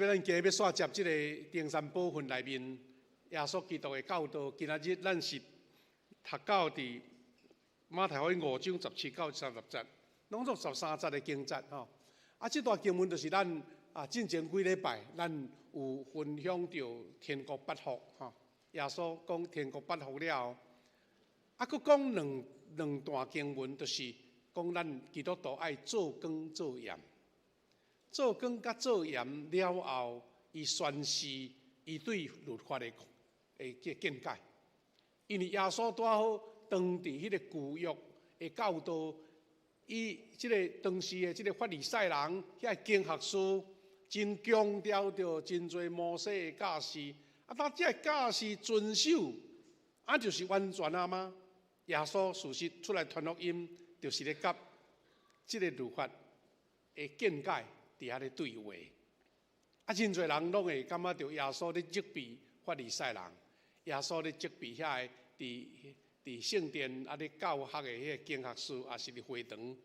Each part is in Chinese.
咱今日要煞接这个登山宝训内面，耶稣基督的教导。今仔日咱是读到伫马太福音5章17到30节，拢做13节的经节吼。这段经文就是咱进前几礼拜咱有分享到天国八福吼。耶稣讲天国八福了后，佫讲两段经文，就是讲咱基督徒爱做光做盐。做光甲做盐了后，伊宣示伊对律法的见解。因为耶稣拄好当伫迄个旧约的教导，伊即个当时的即个法利赛人遐经学师，真强调着真侪摩西的教示。当这教示遵守，就是完全啊吗？耶稣事实出来传福音，就是咧甲即个律法的见解。伫遐咧对话，真侪人拢会感觉到耶稣咧责备法利赛人，耶稣咧责备遐个伫圣殿咧教学的迄个经学师，也是伫会堂，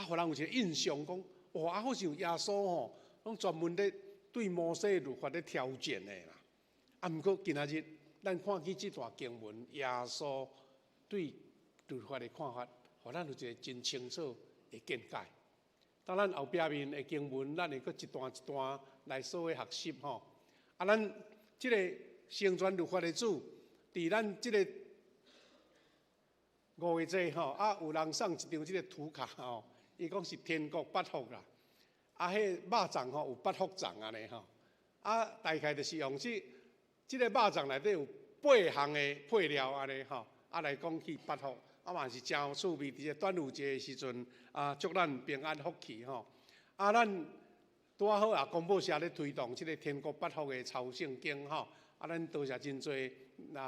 互人有一个印象讲，哇，好像耶稣吼，拢专门咧对摩西律法咧挑战的啦。毋过今仔日咱看起这段经文，耶稣对律法的看法，互咱有一个真清楚的见解。当然后壁面的经文，咱会搁一段一段来做伙学习吼。咱即个成全律法的主，伫咱即个5月节吼，有人送一张即个图卡吼，伊讲是天国八福啦。迄肉粽吼有8福粽安尼吼。大概就是用即个肉粽内底有8项的配料安尼吼，来讲起八福。嘛是真有趣味，伫个端午节的时阵，祝咱平安福气吼。咱拄好公报社咧推动即个天国八福的抄圣经吼。咱多谢真侪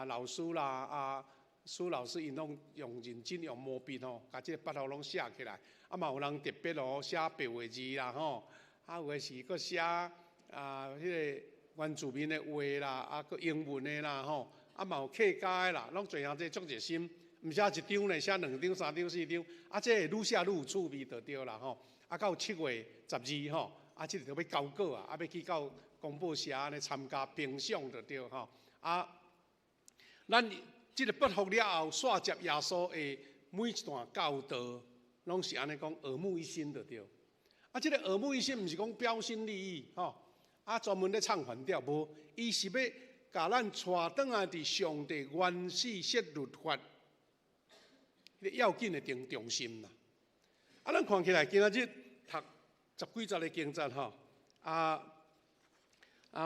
老师啦，苏老师因拢用认真用毛笔吼，甲即个八福拢写起来。嘛有人特别写白话字啦吼，有诶是搁写迄个原住民的话啦，搁英文的啦吼，嘛有客家的啦，拢侪项这足热心。毋写一张呢，写2张、3张、4张，这愈写愈有趣味就对啦吼。到7月12吼，这个就要交稿要去到公报社安尼参加评赏就对吼。咱这个八福了后，煞接耶稣的每一段教导，拢是安尼讲耳目一新就对。这个耳目一新，毋是讲标新立异吼，专门咧唱反调，无，伊是要甲咱带转来伫上帝原始设律法。要紧的重心啦！咱看起来今仔日读10几节的经节吼，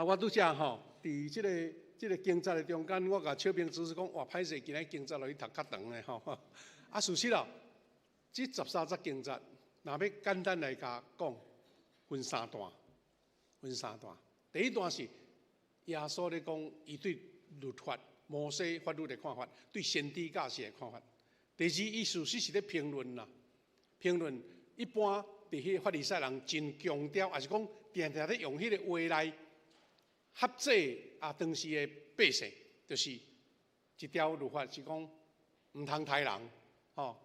我拄则吼，伫即个经节的中间，我甲小平指示讲，哇，歹势，今仔经节落去读较长咧吼。事实哦，这13节经节，若要简单来甲讲，分3段。第一段是耶稣咧讲，伊对律法、摩西法律的看法，对先知教示的看法。第二，伊事实是咧评论啦，评论一般伫迄个法利赛人真强调，也是讲定定咧用迄个话来吓制当时的百姓，就是一条律法是讲毋通杀人，吼，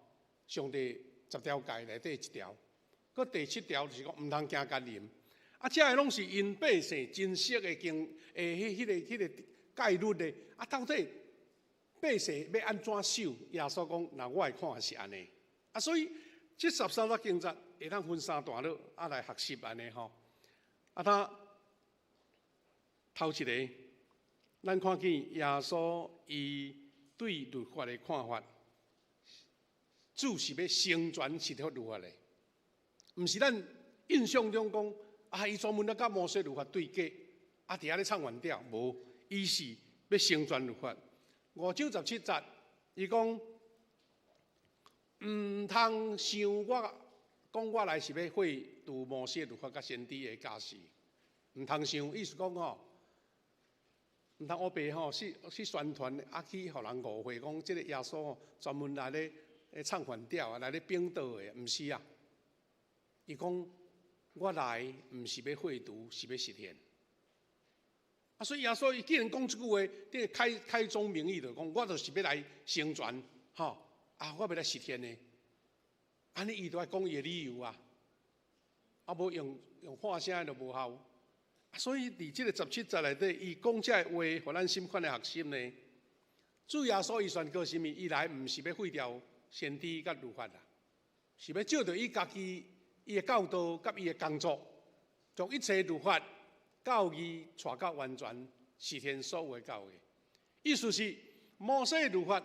上帝10条诫内底一条，佮第7条就是讲毋通惊奸淫，这个拢是因百姓真实的迄个戒律的，到底？百姓要安怎守？耶稣讲，那我来看是安尼。所以这13节经节会当分3段落，来学习安尼吼。他头一个，咱看见耶稣伊对律法的看法，主是要成全这条律法的，毋是咱印象中讲伊专门咧甲摩西律法对架，伫遐咧唱反调，无，伊是要成全律法。5章17节，伊讲毋通想我讲我来是要废除摩西律法甲先知的教示，毋通想，意思讲吼，毋通黑白吼去宣传去互人误会，讲即个耶稣吼专门来咧唱反调来咧贬倒的，毋是啊。伊讲我来毋是要废除，是要实现。所以耶稣伊既然讲这句话，这个开宗明义就讲，我就是要来成全，吼我要来实现的。安尼伊就爱讲伊的理由啊，无用喊声就无效。所以伫即个17节内底，伊讲这话，互咱心款的学习呢。主耶稣伊宣告什么？伊来毋是要废掉先知甲律法啦，是要照着伊家己伊的教导甲伊的工作，将一切律法教义带到完全实现所有的教义。意思是摩西律法，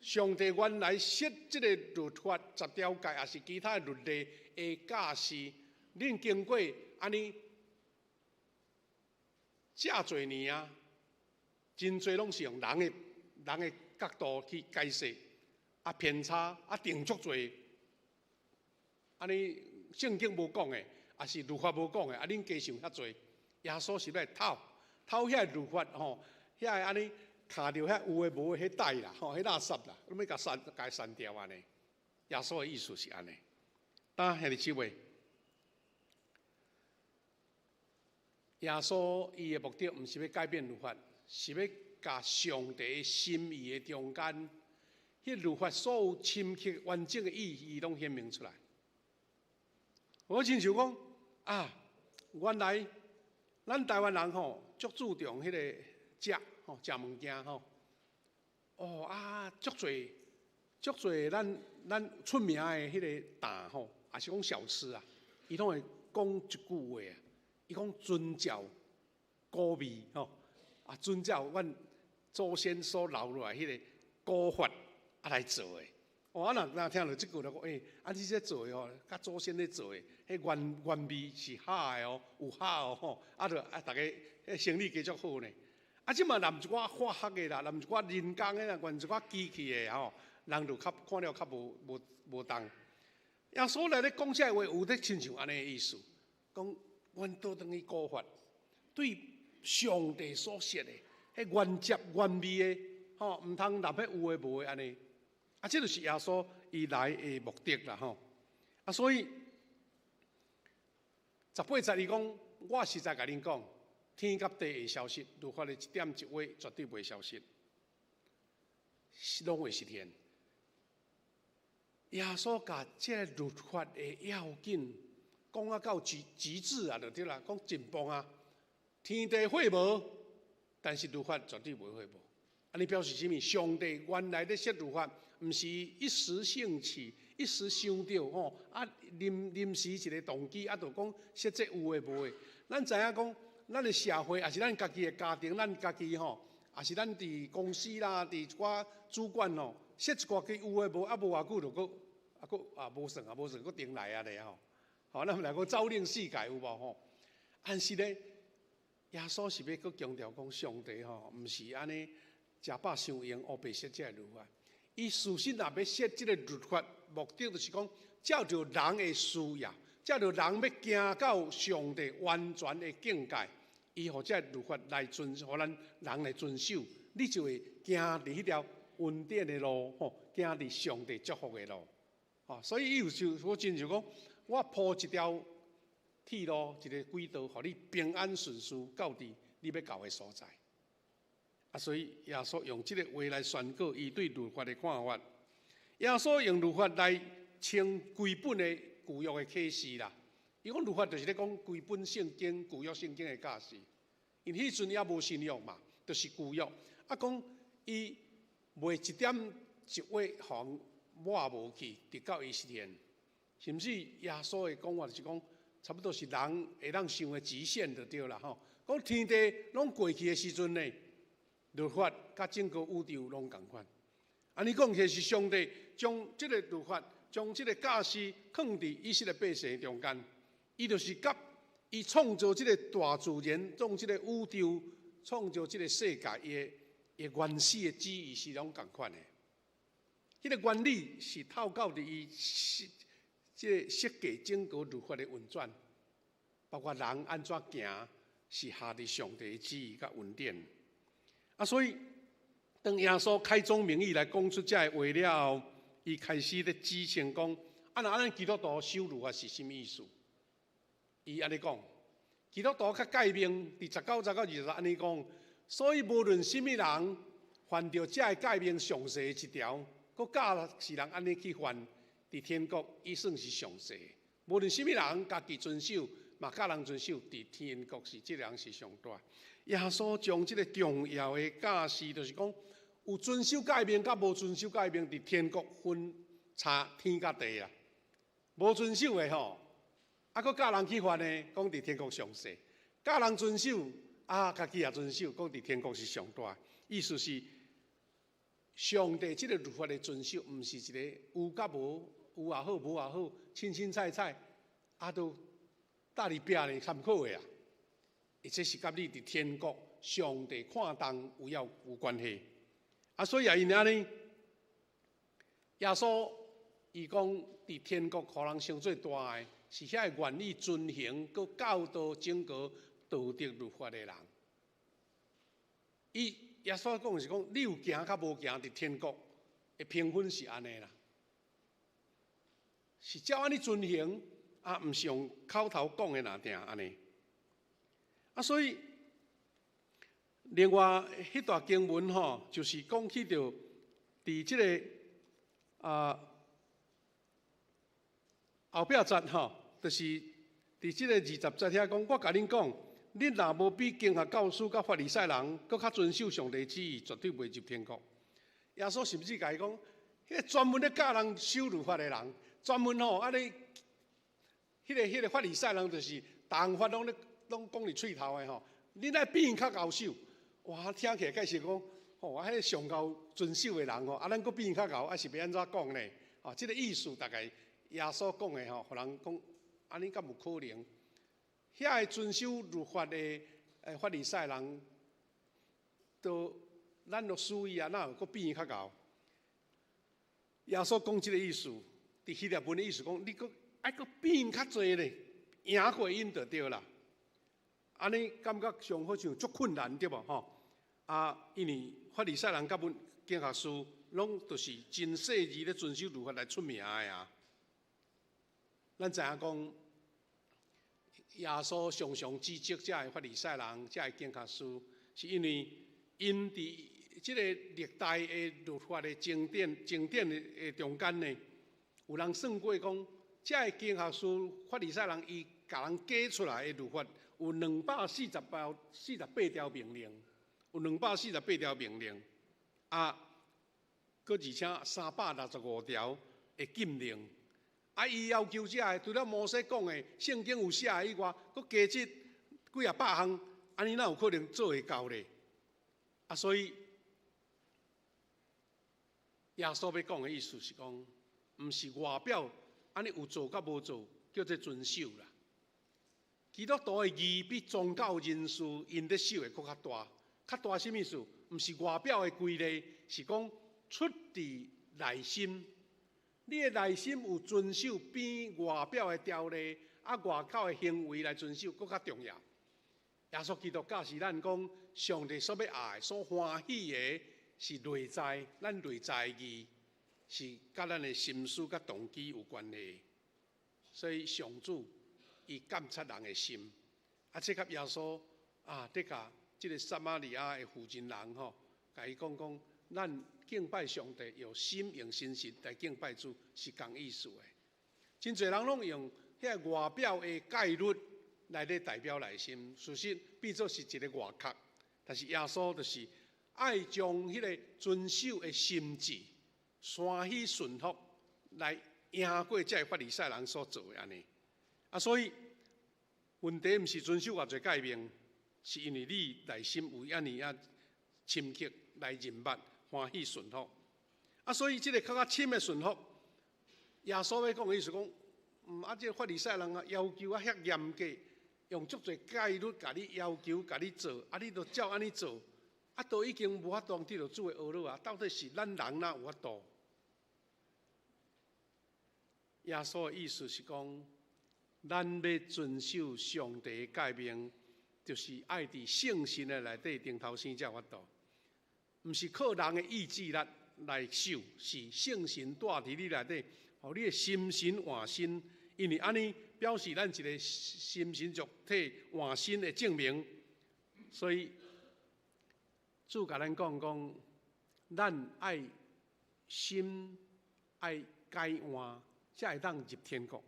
上帝原来设即个律法10条诫，也是其他律例的教示，恁经过安尼遮侪年啊，真侪拢是用人的角度去解释，偏差定足侪，安尼圣经无讲的，也是律法无讲的，恁加想遐侪。耶稣是来偷遐律法吼，遐安尼卡着遐有诶无诶迄带啦，吼，迄垃圾啦，你要甲删掉安尼。耶稣的意思是安尼。当兄弟姊妹，耶稣伊的目的毋是要改变律法，是要甲上帝心意的中间，迄律法所有深刻完整的意义拢显明出来。我亲像讲啊，原来咱台湾人吼，足注重迄个食吼，食物件吼。足侪咱出名的迄个蛋吼，也是讲小吃啊，伊拢会讲一句话啊，伊讲遵照古味吼，遵照阮祖先所留落来迄个古法来做的。若听到即句就讲，你这做的吼，甲祖先咧做的，迄原味是好的哦，有好哦吼，大家生理继续好呢。即嘛淋一寡化学的啦，淋一寡人工的啦，原一寡机器的吼，人就看了较无同。耶稣来咧讲这话，有咧亲像安尼的意思，讲阮倒等于古法，对上帝所设的，迄原汁原味的，吼，毋通立迄有诶无诶安尼。这就是耶稣伊来的目的啦，吼。所以18节伊讲，我实在甲恁讲，天甲地会消失，律法的一点一画绝对袂消失，拢会实现。耶稣甲这律法的要紧讲到极致啊，就对啦，讲真棒啊！天地会无，但是律法绝对袂会无。安尼表示什么？上帝原来咧设律法，毋是一时兴起、一时想到吼临时一个动机，就讲设这有诶无诶。咱知影讲，咱的社会也是咱家己的家庭，咱家己吼，也是咱伫公司啦，伫一寡主管吼，设一寡个有诶无，无偌久就无算，佫顶来啊咧吼。咱来讲朝令夕改有无吼？但是咧，耶稣是要佫强调讲，上帝吼，毋是安尼。食饱伤用，白设这个律法。伊事实若要设这个律法，目的就是讲，照着人的需要，照着人要行到上帝完全的境界，伊互这律法来互咱人来遵守，你就会行伫迄条恩典的路，吼，行伫上帝祝福的路。所以伊我真就讲，我铺一条铁路，一个轨道，互你平安顺遂到伫你要到的所在。所以耶稣用这个话来宣告伊对律法的看法。耶稣用律法来称规本的旧约的启示啦。伊讲律法就是咧讲规本圣经、旧约圣经的教示。因迄阵也无新约嘛，就是旧约。讲伊袂一点一画互抹无去，直到伊实现。甚至耶稣的讲法就是讲，差不多是人会当想的极限就对啦吼。讲天地拢过去的时阵呢。律法甲整个宇宙拢同款，安尼讲起是上帝将这个律法、将这个教示放伫以色列百姓中间，伊就是甲伊创造这个大自然、创这个宇宙、创造这个世界伊原始的旨意是拢同款的。迄个原理是透过伫伊这个设计整个律法的运转，包括人安怎行，是下伫上帝的旨意甲恩典。所以当耶稣开宗明义来讲出这话了后，伊开始咧指称讲，咱基督徒守律法是什么意思？伊安尼讲，基督徒较改明伫19到20安尼讲，所以无论什么人犯着这个改明上细一条，佮教世人安尼去犯，伫天国伊算是上细。无论什么人家己遵守，嘛教人遵守，伫天国是这人是上大。耶稣将这个重要的教示，就是讲有遵守诫命，甲无遵守诫命，伫天国分差天甲地啊。无遵守的吼，佫教人去犯呢，讲伫天国上细；教人遵守，家己也遵守，讲伫天国是上大。意思是，上帝这个律法的遵守，毋是一个有甲无，有也好，无也好，清清菜菜，都搭里壁呢参考的啊。这是甲你伫天国上帝看重有关系。所以也因安尼，耶稣伊讲伫天国，互人上最大的，是遐个愿意遵行、佮教导、整个道德律法的人。耶稣讲是讲，你有行甲无行，伫天国的评分是安尼啦，是照安尼遵行，毋是用口头讲的那定安尼。所以另外迄段经文吼，就是讲起到伫即个后壁节吼，就是伫即个20节遐讲，我甲恁讲，恁若无比经学教师甲法利赛人，搁较遵守上帝旨意，绝对袂入天国。耶稣甚至甲伊讲，迄个专门咧教人守律法的人，专门吼安尼，迄个法利赛人就是同法拢讲伫喙头的吼，恁爱比因较高守。哇，听起来解释讲，迄个上高遵守的人吼，咱搁比因较高，是要安怎讲呢？这个意思大概耶稣讲的吼，互人讲安尼，敢有可能？遐个遵守律法的法利赛人，咱就属意哪有搁比因较高？耶稣讲即个意思，伫希腊文的意思讲，你搁爱搁比因较侪咧，赢过因就对啦。安尼感觉上好像足困难对无吼？因为法利赛人甲阮经学师，拢就是真细致咧遵守律法来出名的啊。咱知影讲，耶稣常常指责这个法利赛人、这个经学师，是因为因伫即个历代的律法的经典的中间呢，有人算过讲，这个经学师、法利赛人，伊甲人计出来的律法有248条命令，有248条命令，搁而且365条的禁令。伊要求这个除了摩西讲的圣经有写以外，搁加这几百项，安尼哪有可能做会到咧？所以耶稣要讲的意思是讲，毋是外表安尼有做甲无做，叫做遵守啦。基督徒的义比宗教人士因咧守的搁较大，较大什么意思？毋是外表的规律，是讲出自内心。你的内心有遵守，比外表的条例、外口的行为来遵守，搁较重要。耶稣基督教是咱讲，上帝所要爱、所欢喜的，是内在，咱内在的义，是甲咱的心思、甲动机有关系。所以上主伊监察人的心，这甲耶稣得甲这个撒玛利亚的妇人人吼，甲伊讲，咱敬拜上帝，用心用心神来敬拜主，是同意思的。真侪人拢用遐外表的戒律来咧代表内心，事实变作是一个外壳。但是耶稣就是爱将迄个遵守的心志、欢喜顺服来赢过这法利赛人所做的安尼。所以问题毋是遵守偌侪诫命，是因为你内心有安尼深刻来认捌。欢喜顺服，所以这个较深的顺服，耶稣要讲的意思讲，这个法利赛人要求遐严格，用足侪戒律甲你要求，甲你做，你就照安尼做，都已经无法度得到主的恶乐啊！到底是咱人哪有法度？耶稣的意思是讲，咱要遵守上帝的诫命，就是爱伫圣神的内底顶头生才有法度。毋是靠人的意志力来守，是圣神带伫你内底，互你的心神换新。因为安尼表示咱一个心神肉体换新的证明。所以主甲咱讲，咱爱心爱改换，才会当入天国。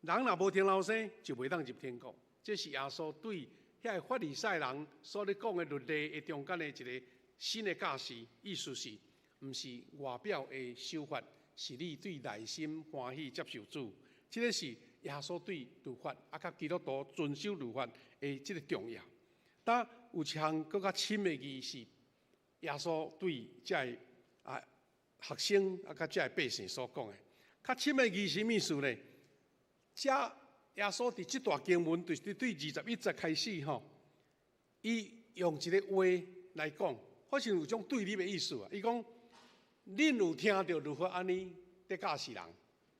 人若无听老生，就袂当入天国。这是耶稣对遐法利赛人所咧讲的律例的中间的一个新的教示，意思是，毋是外表的修法，是你对内心欢喜接受主。这个是耶稣对律法甲基督徒遵守律法的这个重要。但有一项更较深的意思，耶稣对这学生甲这百姓所讲的，较深的意思意思呢？这耶稣伫这段经文，就是对21节开始吼，伊用一个话来讲，好像有种对立的意思啊。伊讲，恁有听到如何安尼在教示人？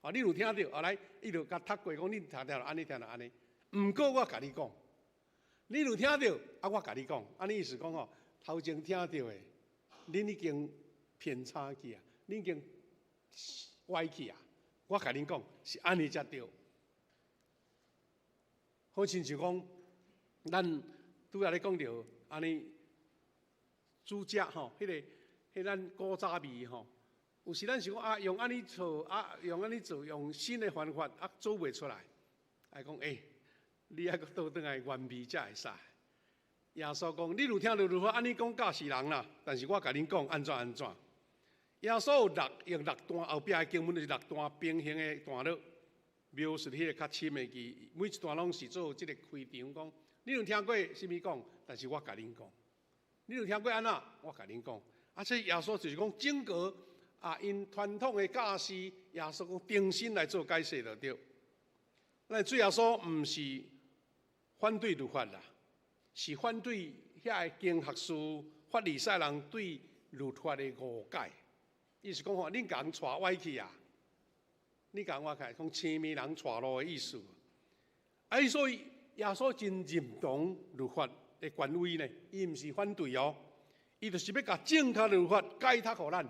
啊，恁有听到？后来伊就甲读过讲，恁听到安尼，听到安尼。毋过我甲你讲，恁有听到？啊，我甲你讲，安尼意思讲吼，头前听到的，恁已经偏差去啊，恁已经歪去啊。我甲恁讲是安尼才对。好亲像讲，咱拄仔咧讲着安尼煮食吼，迄咱古早味吼，有时咱想讲用安尼做用安尼做，用新的方法做袂出来，还讲你还阁倒转来原味才会使。耶稣讲，你有听到如何安尼讲教示人啦？但是我甲恁讲安怎安怎。耶稣用6段后壁的经文就是6段平行的段落。描述迄个较深的字，每一段拢是做即个开场讲。你有听过啥物讲？但是我甲恁讲，你有听过安那？我甲恁讲。这耶稣就是讲整个因传统的教示，耶稣讲重新来做解释就对。咱主耶稣毋是反对律法啦，是反对遐个经学士、法利赛人对律法的误解。意思讲吼，恁甲人带歪去啊！你讲我看，讲青面人带路的意思。所以耶稣真认同律法的权威呢，伊毋是反对哦，伊就是要甲正确的律法解读互咱，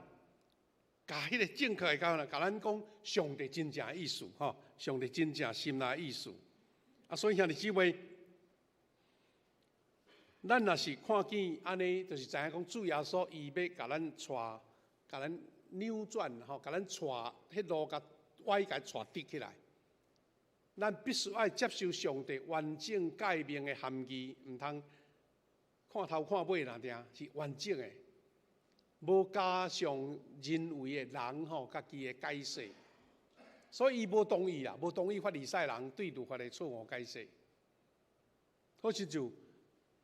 甲迄个正确的甲咱讲上帝真正的意思吼，上帝真正心内的意思。所以兄弟姊妹，咱若是看见安尼，就是知影讲主耶稣伊要甲咱带，甲咱扭转吼，甲咱带迄路甲。歪甲带直起来，咱必须爱接受上帝完整诫命的含义，毋通看头看尾那定是完整的，无加上人为的人吼家己的解释，所以伊无同意啦，无同意法利赛人对律法的错误解释。好像就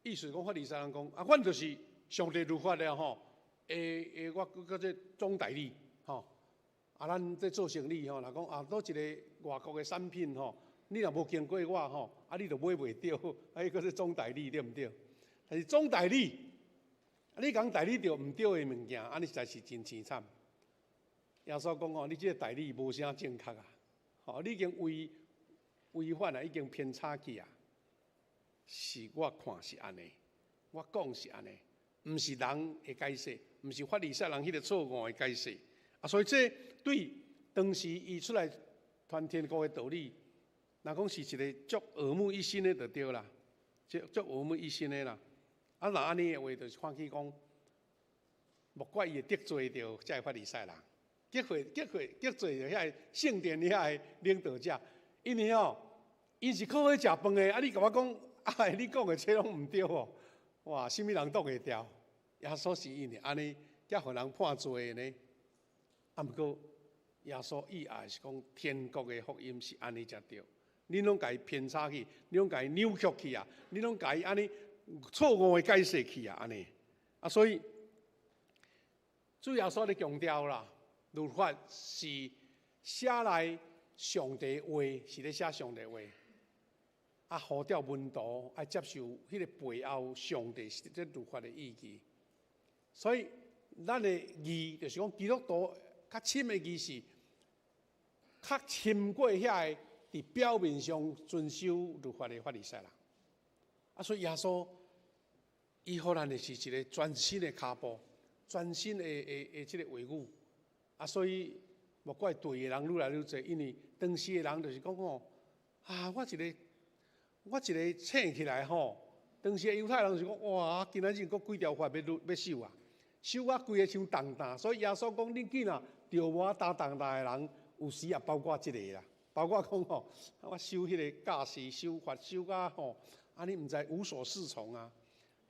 意思讲法利赛人讲阮就是上帝律法的吼，我这总代理吼。咱在做生意吼，若讲倒一个外国的产品吼，你若无经过我吼，你就买袂着，迄个是总代理对毋对？但是总代理，你讲代理着毋对的物件，安尼实在是真凄惨。耶稣讲吼，你这个代理无啥正确啊，吼，你已经违反啊，已经偏差去啊。是我看是安尼，我讲是安尼，毋是人的解释，毋是法利赛人迄个错误的解释。所以这对当时伊出来传天国的道理，若讲是一个足耳目一新的就对啦，足耳目一新的啦。若安尼的话，就是看起讲，莫怪伊会得罪着遮个法利赛人，得罪着遐个圣殿遐个领导者，因为因是靠迄食饭的，你甲我讲，你讲的这拢毋对哦，哇，啥物人挡会掉？耶稣是因为安尼，才互人判罪的呢。毋过，耶稣意也是讲天国的福音是安尼才对。你拢甲伊偏差去，你拢甲伊扭曲去啊，你拢甲伊安尼错误的解释去啊，安尼。所以主耶稣咧强调啦，律法是写来上帝话，是咧写上帝话。呼召门徒爱接受迄个背后上帝这律法的意义。所以咱的义就是讲基督徒。较深的意思，较深过遐个伫表面上遵守律法的法利赛人。所以耶稣伊互咱的是一个全新的脚步，全新的这个话语。所以莫怪对的人愈来愈多，因为当时的人就是讲我一个醒起来吼，当时的犹太人就讲哇，今仔日佫几条法要守啊，守规个像重担。所以耶稣讲，恁囡仔。着无担重担的人，有时也包括即个啦。包括讲吼，我修迄个教士修法修甲吼，安尼毋知无所适从啊。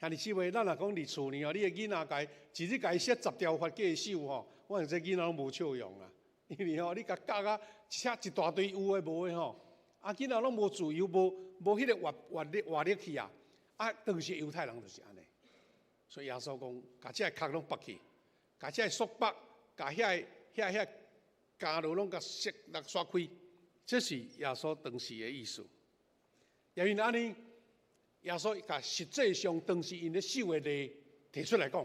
兄弟姊妹，咱若讲伫厝呢哦，你个囡仔家一日家写10条法计守吼，我想这囡仔拢无笑容啊。因为吼，你甲教啊写一大堆有诶无诶吼，啊囡仔拢无自由，无迄个活力去啊。啊，当时犹太人就是安尼，所以耶稣讲，甲这个壳拢拔去，甲这个束缚，甲遐家路拢甲刷开，这是耶稣当时的意思。因为安尼，耶稣甲实际上当时因咧守的例提出来讲，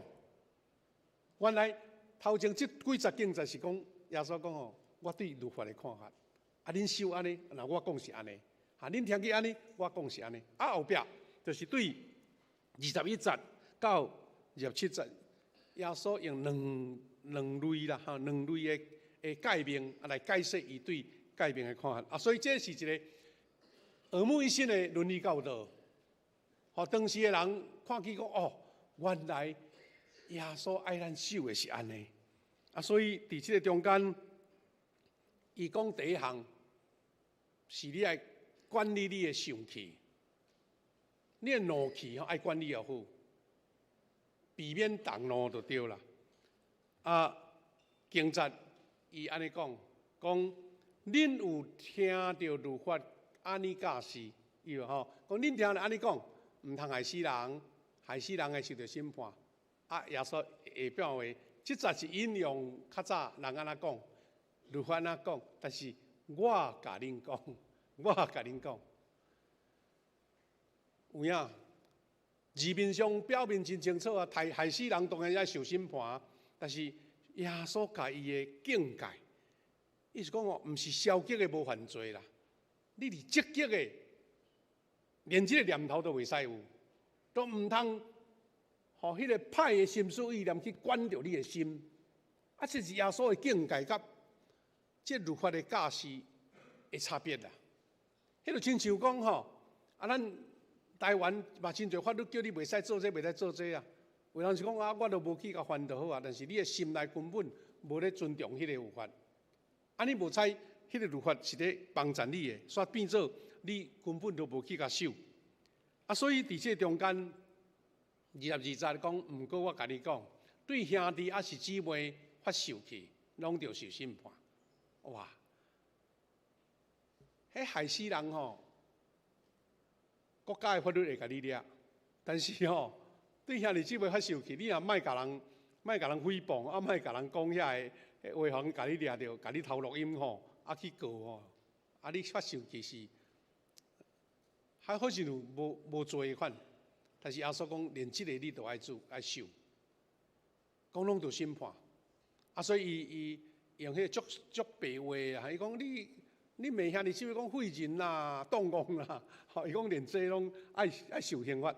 原来头前这几十经就是讲耶稣讲吼，我对律法的看法，啊恁守安尼，那我讲是安尼，啊恁听去安尼，我讲是安尼，啊后壁就是对21节到27节，耶稣用两类啦，两类的诫命来解释伊对诫命的看法啊，所以这是一个耳目一新的伦理教导。互当时的人看起讲哦，原来耶稣爱咱守的是安尼啊，所以伫这个中间，伊讲第一项是你爱管理你的生气，你的怒气爱管理又好，避免动怒就对啦。啊，经节伊安尼讲，恁有听到律法安尼教示，伊吼讲恁听了安尼讲。毋通害死人，害死人会受到审判。啊，耶稣下表话，即节是引用较早人安怎讲，律法安怎讲，但是我甲恁讲，我甲恁讲，有影，字面上表面真清楚啊，害死人当然要受审判，但是耶稣甲伊的境界，意思讲哦，毋是消极的无犯罪啦，你是积极的。连这个念头都袂使有，都唔通，互迄个歹的心思意念去管着你的心。啊，这是耶稣的境界甲这律法的教示的差别啦。迄就亲像讲吼，啊，咱台湾嘛真侪法律叫你袂使做这，袂使做这啊。有人是讲啊，我都无去甲犯就好啊，但是你的心内根本无咧尊重迄个律法，啊，你无采迄个律法是咧帮助你的，煞变做。你根本都无去甲守，啊！所以伫这中间22节讲，毋过我甲你讲，对兄弟还是姊妹发受气，拢着受审判。哇！迄害死人吼，国家的法律会甲你抓，但是吼，对兄弟姊妹发受气，你若莫甲人诽谤，啊莫甲人讲遐个话，互甲你抓着，甲你偷录音吼，啊去告吼，啊你发受气是。还好是有无罪款，但是耶稣讲，连这个你都爱做爱受，讲拢就审判。啊，所以伊用迄个足白话啊，伊讲你骂兄弟姊妹讲废人啦、动工啦，吼，伊讲连这拢爱受刑罚。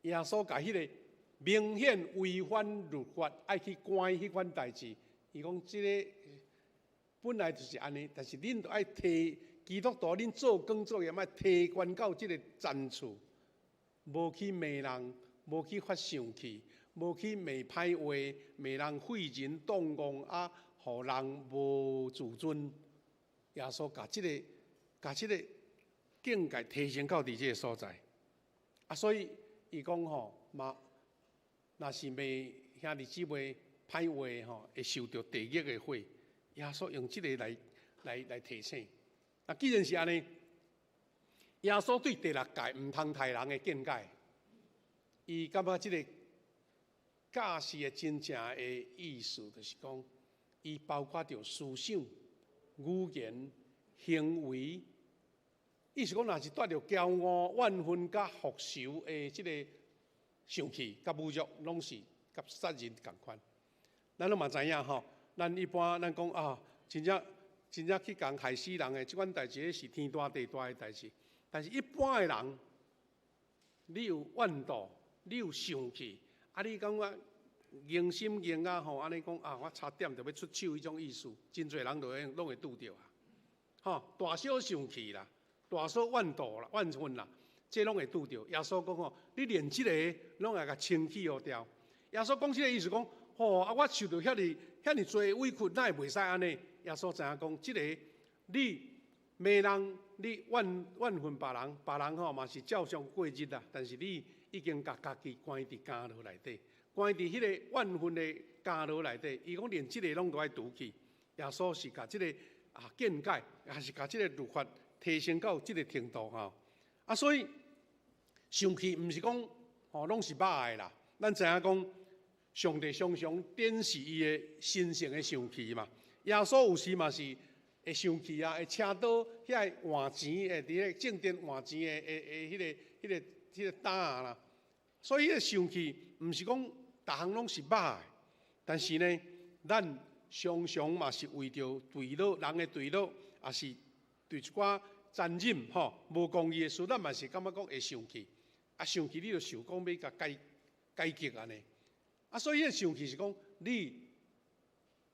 耶稣甲迄个明显违反律法爱去关迄款代志，伊讲这个本来就是安尼，但是恁都爱提。基督徒，恁做工作业，莫提悬到即个层次，无去骂人，无去发生气，无去骂歹话，骂人废人、动工啊，互人无自尊。耶稣甲即个境界提升到伫即个所在，啊，所以伊讲吼，嘛，若是骂兄弟姊妹歹话吼，会受到地狱的火。耶稣用即个来提醒。啊，既然是安尼，耶稣对第6诫毋通杀人的见解，伊感觉即个教示的真正的意思，就是讲，伊包括着思想、语言、行为，意思讲，若是带着骄傲、怨愤、甲复仇的即个生气、甲侮辱，拢是甲杀人共款。咱拢嘛知影吼，咱一般咱讲啊，真正去共害死人的，即款代志是天大地大的代志。但是一般的人，你有怨妒，你有生气，啊，你感觉硬心硬啊吼，安尼讲啊，我差点就要出手，迄种意思，真侪人拢会拄着啊。吼，大小生气啦，大小怨妒啦、怨愤啦，这拢会拄着。耶稣讲吼，你连即个拢会甲清气互掉。耶稣讲即个意思讲，吼啊，我受到遐尼多委屈，哪会袂使安尼？耶稣知影讲，即个你骂人，你怨恨别人，别人嘛是照常过日啦。但是你已经把家己关伫监牢内底，关伫迄个怨恨的监牢内底。伊讲连即个拢都爱除去。耶稣是甲即个见解，还是甲即个律法提升到即个程度所以生气毋是讲拢是歹的啦。咱知影讲，上帝常常展示伊的神圣的生气嘛。耶稣有时嘛是会生气会请倒遐换钱伫咧正殿换钱的迄个担啦。所以迄个生气毋是讲逐项拢是歹的，但是呢，咱常常嘛是为着对落人的对落，也是对一寡残忍无公义的事，咱嘛是感觉讲会生气。生气你就想讲要甲改革安尼。所以迄个生气是讲你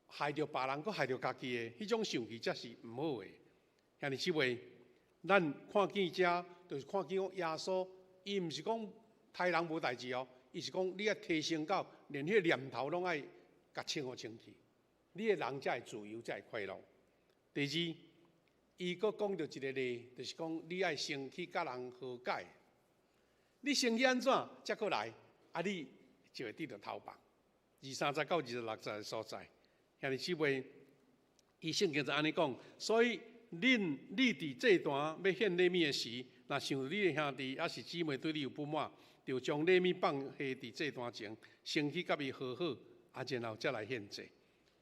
害着别人，佮害着家己的，迄种生气才是毋好的。兄弟姊妹，咱看见遮，就是看见讲耶稣，伊毋是讲杀人无代志伊是讲你要提升到连迄个念头拢爱甲清去。你的人才会自由，才会快乐。第二，伊佫讲到一个例，就是讲你爱生气甲人和解。你生气安怎，才佫来，你就会得到头棒。23到26节的所在，兄弟姊妹，伊圣经就安尼讲，所以你伫这段要献礼物的时，若想你的兄弟还是姊妹对你有不满，就将礼物放下伫这段前，先去甲伊和好，然后再来献祭。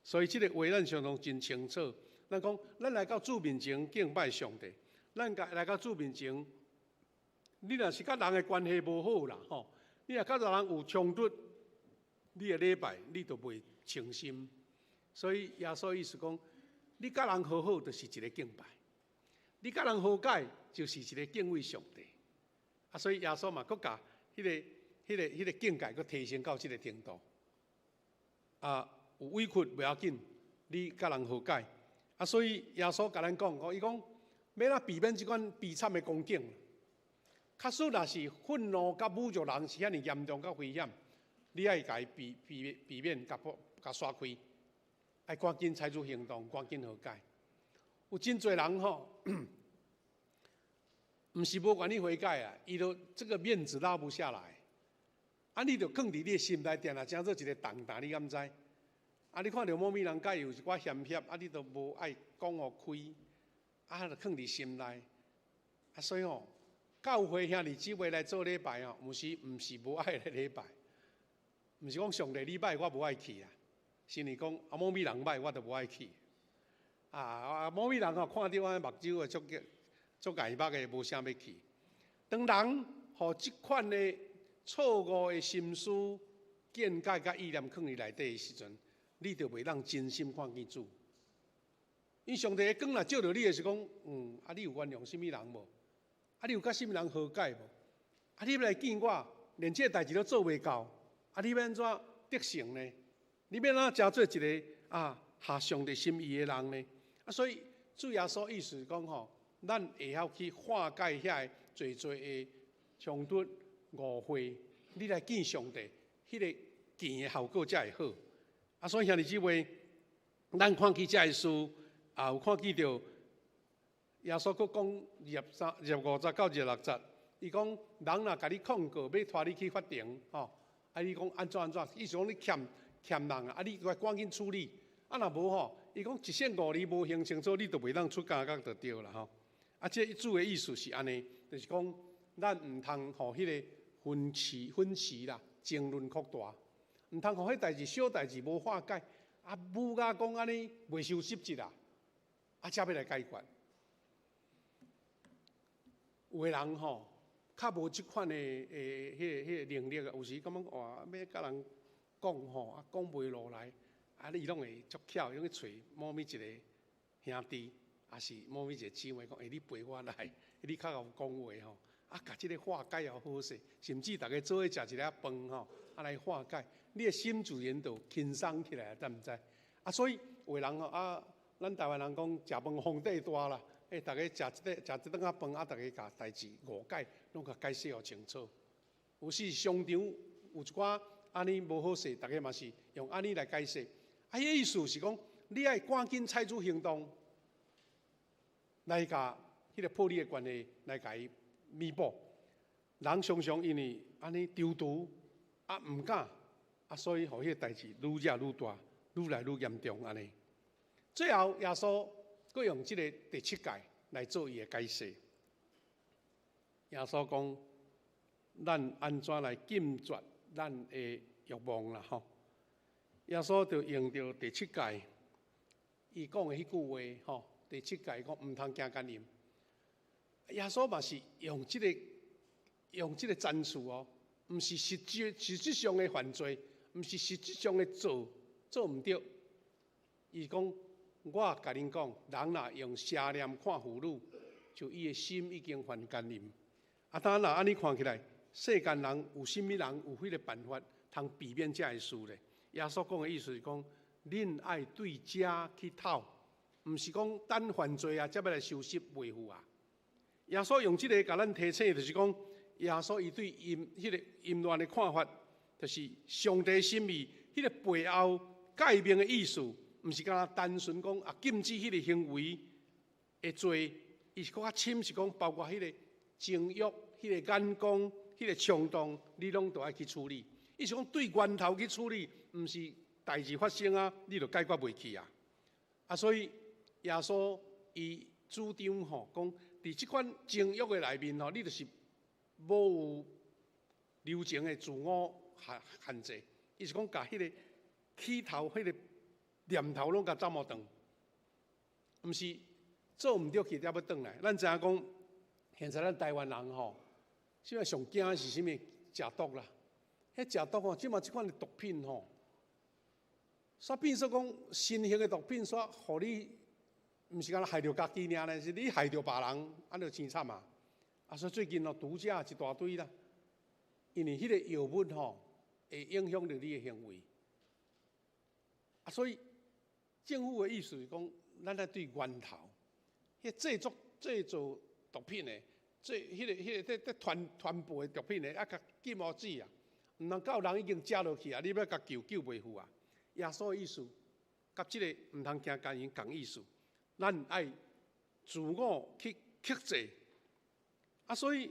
所以，这个话咱相当真清楚。咱讲，咱来到主面前敬拜上帝，咱来到主面前，你若是甲人的关系无好啦，你若甲人有冲突，你的礼拜你就袂诚心。所以耶稣意思讲，你甲人和好就是一个敬拜，你甲人和解就是一个敬畏上帝。所以耶稣嘛，佫甲迄个境界佫提升到这个程度。有委屈袂要紧，你甲人和解。所以耶稣甲咱讲，伊讲要咱避免即款悲惨的光景。假使若是愤怒甲侮辱人是遐尼严重甲危险，你爱甲伊避免甲刷开，爱赶紧采取行动，赶紧和解。有真侪人毋是无愿意悔改伊就这个面子拉不下来，你就放伫你的心内定真做一个重担，你敢知？你看到某物人甲伊有一寡嫌隙，你都无爱讲互开，就放伫心内。所以教会兄弟姊妹来做礼拜毋是无爱来礼拜，毋是讲上帝礼拜我无爱去是你讲某物人歹我就无爱去。某物人看到我目睭会足眼目的，无啥要去。当人互即款的错误的心思、见解甲意念放伫内底的时阵，你就袂当真心看见主。因为上帝的光若照着你的是讲，你有原谅什么人无？你有甲什么人和解无？你要来见我，连这个代志都做袂到，你要安怎得胜呢？你要安怎真做一个合上帝心意的人呢？所以主耶稣意思讲咱会晓去化解遐侪的冲突、误会，你来见上帝，迄个见的效果才会好。所以兄弟姊妹，咱看见这个事，有看见到耶稣佫讲25节到26节，伊讲人若甲你控告，要拖你去法庭，你讲安怎？意思讲你欠人你赶紧处理。若无伊讲一线5厘无行清楚，你就袂当出监狱就对啦这主的意思是安尼，就是讲咱毋通互迄个分歧啦、争论扩大，毋通互迄代志小代志无化解，武甲讲安尼袂受实质才要来解决。有的人较无即款的迄个能力有时感觉要甲人讲讲袂落来，伊拢会足巧，拢去找某一个兄弟，也是某一个姊妹讲，你陪我来，你较有讲话甲即个化解也好势，甚至大家做伙食一粒饭来化解，你的心自然就轻松起来，知毋知？所以有的人咱台湾人讲食饭皇帝大啦。大家食一顿饭大家甲代志误解，拢甲解释互清楚。有时商场有一寡安尼无好势，大家嘛是用安尼来解释。伊意思是讲，你爱赶紧采取行动，来甲迄个破裂的关系来甲伊弥补。人常常因为安尼丢毒啊，毋敢啊，所以互迄个代志愈惹愈大，愈来愈严重安尼。最后耶稣佫用即个第7届来做伊的解释。耶稣讲，咱安怎来禁绝咱的欲望啦？吼，耶稣就用到第7届，伊讲的迄句话，吼，第7届讲毋通惊奸淫。耶稣嘛是用即个战术哦，毋是实质上的犯罪，毋是实质上的做毋对。伊讲，我甲恁讲，人若用邪念看妇女，就伊的心已经犯奸淫。啊，当然啦，安尼看起来，世间人有甚物人有迄个办法通避免这个事咧？耶稣讲的意思是讲，恁爱对遮去讨，毋是讲等犯罪啊，才要来收拾维护啊。耶稣用这个甲咱提醒，就是讲，耶稣伊对迄个淫乱的看法，就是上帝心意迄个背后改变的意思，毋是干单纯讲啊禁止迄个行为的罪，伊是更较深，是讲包括迄个情欲、迄个眼光、迄个冲动，你拢都爱去处理。伊是讲对源头去处理，毋是代志发生啊，你就解决袂去啊。啊，所以耶稣伊主张吼讲，伫即款情欲的内面吼，你就是无有流情的自我限制。伊是讲，甲迄个起头、迄个念头拢甲斩无断，毋是做毋对去才要转来。咱知影讲，现在咱台湾人吼，现在上惊的是啥物？食毒啦。迄食毒吼，即嘛即款的毒品吼，煞变说讲新型的毒品，煞互你毋是干害着家己尔呢，是你害着别人，安就生惨啊！啊，所以最近哦，毒驾一大堆啦，因为迄个药物吼会影响着你的行为。啊，所以政府的意思是讲，咱来对源头，迄制造毒品的，迄个传播的毒品的，啊，甲禁无止啊！毋通到人已经食落去啊，你要甲救袂赴啊！耶稣的意思，甲即个毋通惊奸淫共意思，咱爱自我去克制。啊，所以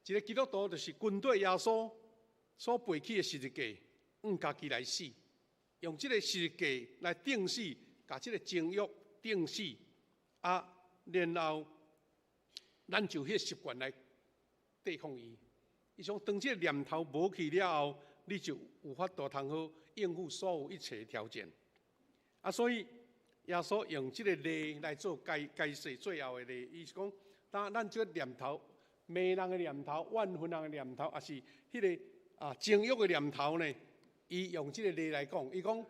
一个基督徒就是军队耶稣所背起的十字架，用家己来死，用即个十字架来定死，甲即个情欲定死，啊，然后咱就迄个习惯来对抗伊。伊讲，当即个念头无去了后，你就有法度通好应付所有一切条件。啊，所以耶稣用即个例来做解释，最后的例，伊是讲，当咱即个念头，骂人的念头、怨恨人的念头，也是迄个情欲的念头呢，伊用即个例来讲，伊讲，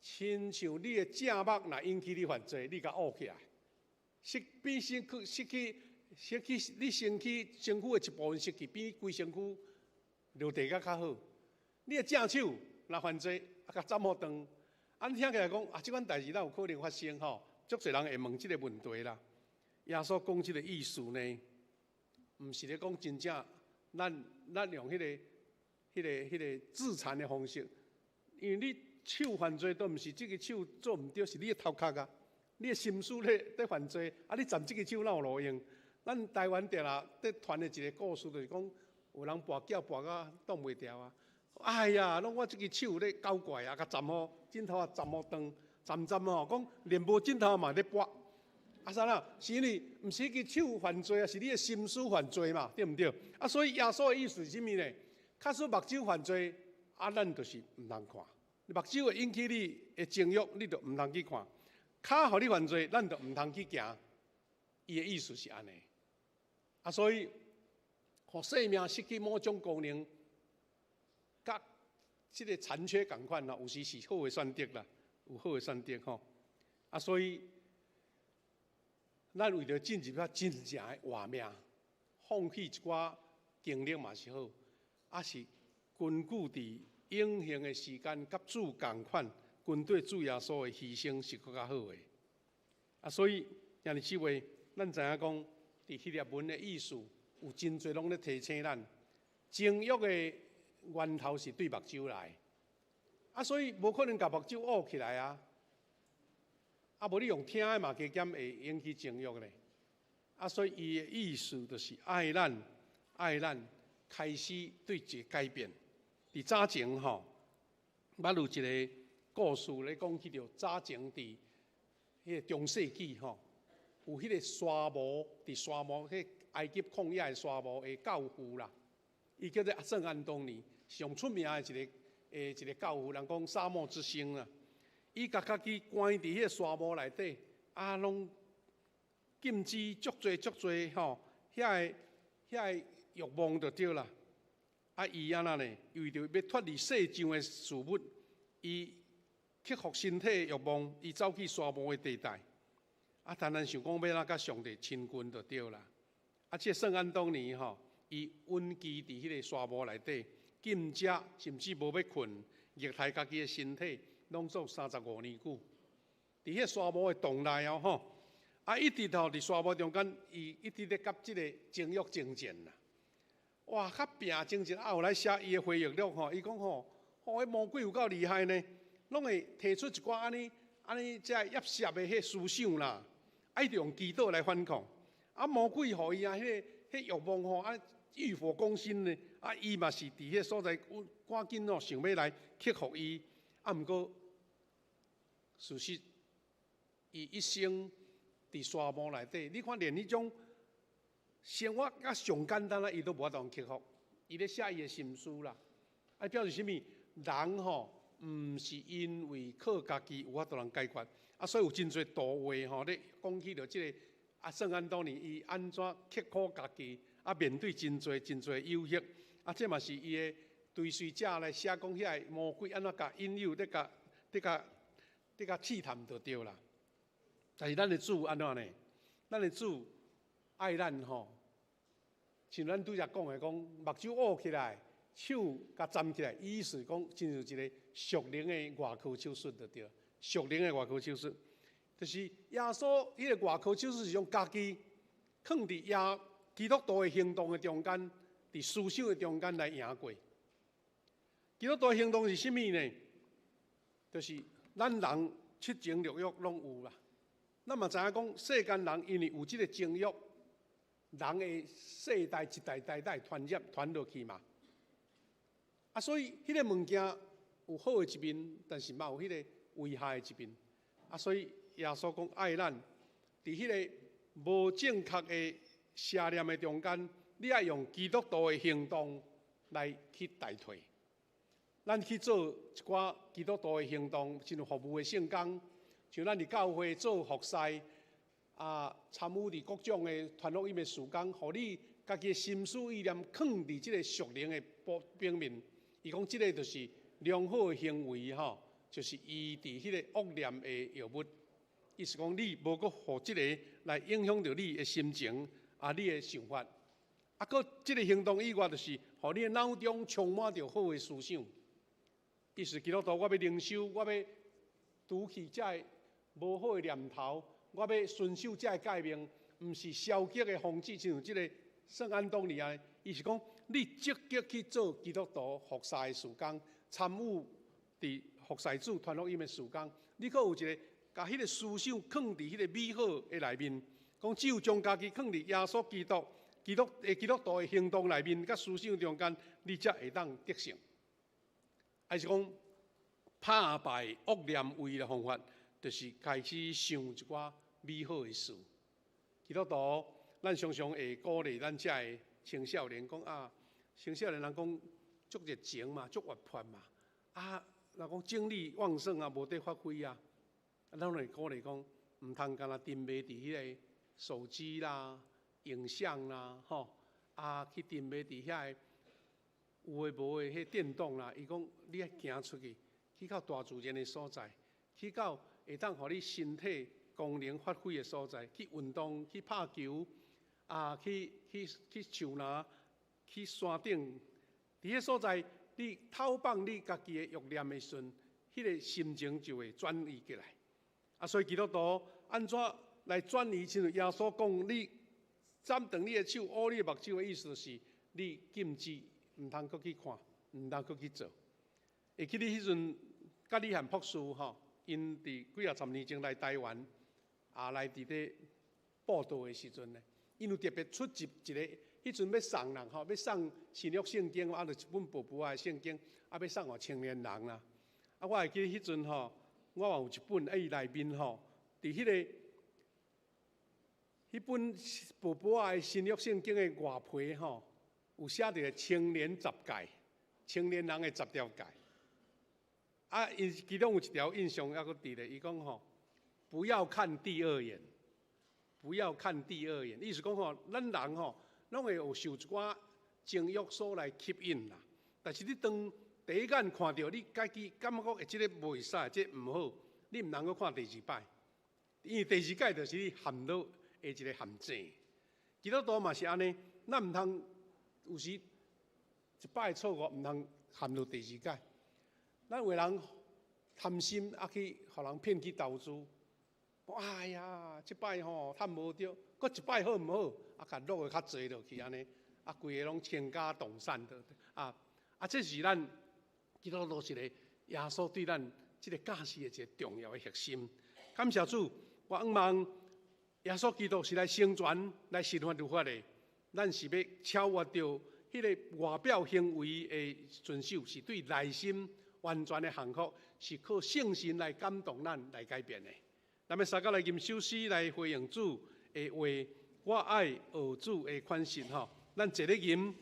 亲像你的正目若引起你犯罪，你甲恶起来，比失去你身躯的一部分失去，比规身躯落地较好。你的正手若犯罪，甲斩好断。按听起来讲，即款代志哪有可能发生吼？足侪人会问即个问题啦。耶稣讲即个意思呢，毋是咧讲真正，咱用迄个自残的方式，因为你手犯罪都毋是即个手做毋对，是你的头壳啊，你的心思咧犯罪，啊，你斩即个手哪有路用？咱台湾定啦，传的一个故事，就是讲有人跋筊跋到挡袂牢啊！哎呀，拢我即个手咧搞怪啊，甲斩好，枕头啊斩好断，斩吼，讲连无枕头嘛咧跋。啊啥啦？是因为毋是迄个手犯罪啊，是你的心思犯罪嘛，对毋对？啊，所以耶稣的意思是啥物呢？假使目睭犯罪，啊，咱就是毋通看。目睭会引起你的情欲，你就毋通去看。脚互你犯罪，咱就毋通去行。伊的意思是安尼。啊，所以，互生命失去某种功能，甲即个残缺共款啦，有时是好的选择啦，有好的选择吼。啊，所以，咱为着进入较真正的活命，放弃一寡经历嘛是好，啊是根据伫永恒的时间，甲主共款，军队主耶稣的牺牲是更较好的。啊，所以，今日即位，咱知影讲。伫希腊文的意思有真侪拢咧提醒咱，情欲的源头是对目睭来，啊，所以无可能甲目睭乌起来啊，啊，无你用听的嘛加减会引起情欲咧，所以伊的意思就是爱咱开始对一个改变。伫早前吼，捌有一个故事咧，讲起着早前伫迄个中世纪吼，有迄个沙漠伫沙漠，迄埃及旷野的沙漠的教父啦，伊叫做圣安东尼，上出名的一个教父，人讲沙漠之星啦。伊甲家己关伫迄个沙漠内底，拢禁止足多吼，遐个欲望就对啦。伊安那呢？为着要脱离世上的事物，伊克服身体的欲望，伊走去沙漠的地带。单单想讲要哪甲上帝亲近就对啦。这圣安东尼吼，伊稳居伫迄个沙漠内底，禁食，甚至无要困，虐待家己的身体，拢做35年久。伫迄沙漠的洞内吼，一直伫沙漠中间，伊一直咧甲即个情欲征战啦。哇，较拼精神后来写伊的回忆录吼，伊讲吼，迄魔鬼有够厉害呢，拢会提出一寡安尼遮业舌的迄思想啦，一直用祈祷来反抗。魔鬼互伊迄欲望吼，欲火攻心呢，伊嘛是伫迄所在，赶紧吼想要来克服伊。毋过事实，伊一生伫沙漠内底，你看连迄种生活上简单伊都无法度克服。伊咧写伊的心思啦，表示啥物？人吼，毋是因为靠家己有法度能解决，所以有真侪图画吼咧讲起着即个圣安东尼伊安怎刻苦家己，面对真侪诱惑，这嘛是伊的追随者来写讲遐个魔鬼安怎甲引诱，咧甲试探就对啦。但是咱的主安怎呢？咱的主爱咱吼，像咱拄则讲的，目睭捂起来，手甲站起来，意思讲，真是一个属灵的外科手术就对。属灵的外科手术，就是耶稣迄个外科手术是用家己放伫基督徒的行动的中间，伫思想的中间来赢过。基督徒的行动是啥物呢？就是咱人七情六欲拢有啦。咱嘛知影讲，世间人因为有即个情欲，人的世代一代代传落去嘛。所以迄个物件有好的一面，但是嘛有迄个危害的一面。所以耶稣讲爱咱，伫迄个无正确的邪念的中间，你爱用基督徒的行动来去代替。咱去做一寡基督徒的行动，像服务的圣工，像咱伫教会做服侍，参与伫各种的传福音的事工，互你家己的心思意念放伫即个属灵的表面。伊讲即个就是良好的行为吼，就是伊伫迄个恶念的药物。意思讲你无阁互即个来影响到你的心情，你的想法。搁即个行动以外，就是互你的脑中充满着好的思想。意思基督徒，我要灵修，我要除去遮无好的念头，我要遵守遮诫命，毋是消极的风气，像即个圣安东尼啊。伊是讲你积极去做基督徒服侍的事工，参与伫服侍主传福音的事工，你阁有一个把迄个思想放伫迄个美好的内面，讲只有将家己放伫耶稣基督徒的行动内面，甲思想中间，你才会当得胜。还是讲打败恶念为的方法，就是开始想一寡美好的事。基督徒，咱常常会鼓励咱遮的青少年讲青少年人讲足热情嘛，足活泼嘛，若讲精力旺盛无得发挥咱会鼓励讲，毋通干那沉迷伫迄个手机啦、影像啦，去沉迷伫遐个。有诶无诶，迄电动啦，伊讲你爱行出去，去到大自然诶所在，去到会当互你身体功能发挥诶所在，去运动，去拍球，去树林，去山顶，伫迄所在，你透放你家己诶欲念诶时阵，迄个心情就会转移过来。所以基督徒安怎来转移？像耶稣讲，你斩断你诶手，捂你诶目睭诶意思就是，你禁止。毋通阁去看，毋通阁去做。会记得迄阵，甲李汉博士因伫几十年前来台湾，来伫咧报道的时阵呢，因有特别出一个，迄阵要送人吼，要送新约圣经，就一本薄薄的圣经，要送互青年人啦。我会记迄阵吼，我有一本伊内面吼，伫迄本薄薄的新约圣经的外皮吼，有写着青年十戒，青年人的10条戒。其中有一条印象还阁伫咧，伊讲吼，不要看第二眼。不要看第二眼，意思讲吼，咱人吼，拢会有受一寡情欲所来吸引啦。但是你当第一眼看到你家己感觉会即个袂使，即个毋好，你毋通阁看第二摆，因为第二摆就是你陷落的一个陷阱。基督徒嘛是安尼，咱毋通有时一摆错误，毋通陷落第二摆。咱有人贪心，去互人骗去投资。哎呀，即摆吼趁无着，搁一摆好毋好？甲落个较济落去安尼，规个拢倾家动产的这是咱基督徒一个耶稣对咱即个教示的一个重要的核心。感谢主，我希望耶稣基督是来成全、来实现律法的，咱是要超越着迄个外表行为的遵守，是对内心完全的幸福，是靠圣神来感动咱来改变的。咱们三个来吟首诗来回应主的话，我爱学主的款式吼，咱坐咧吟